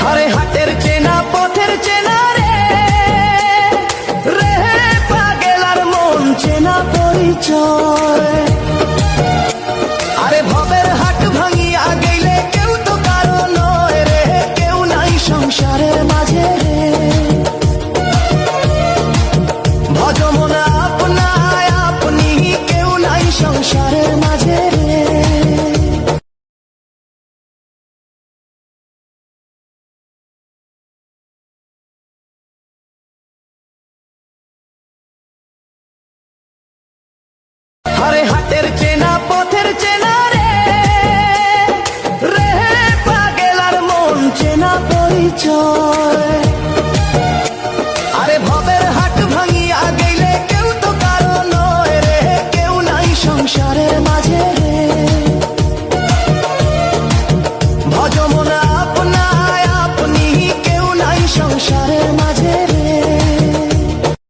আরে হাটের চেনা পথের চেনা রে রে পাগল আর মন চেনা পরিচয়। আরে ভবের হাট ভাঙিয়া গেলে কেউ তো কারো নয় রে, কেউ নাই সংসারের মাঝে রে। ভজমন আপনায় আপনি, কেউ নাই সংসারের মাঝে রে। আরে হাটের চেনা পথের চেনা রে রে পাগল আর মন চেনা পরিচয়। আরে ভবের হাট ভাঙিয়া গেলে কেউ তো কারো নয় রে, কেউ নাই সংসারের মাঝে রে। ভজমন আপনায় আপনি, কেউ নাই সংসারের মাঝে।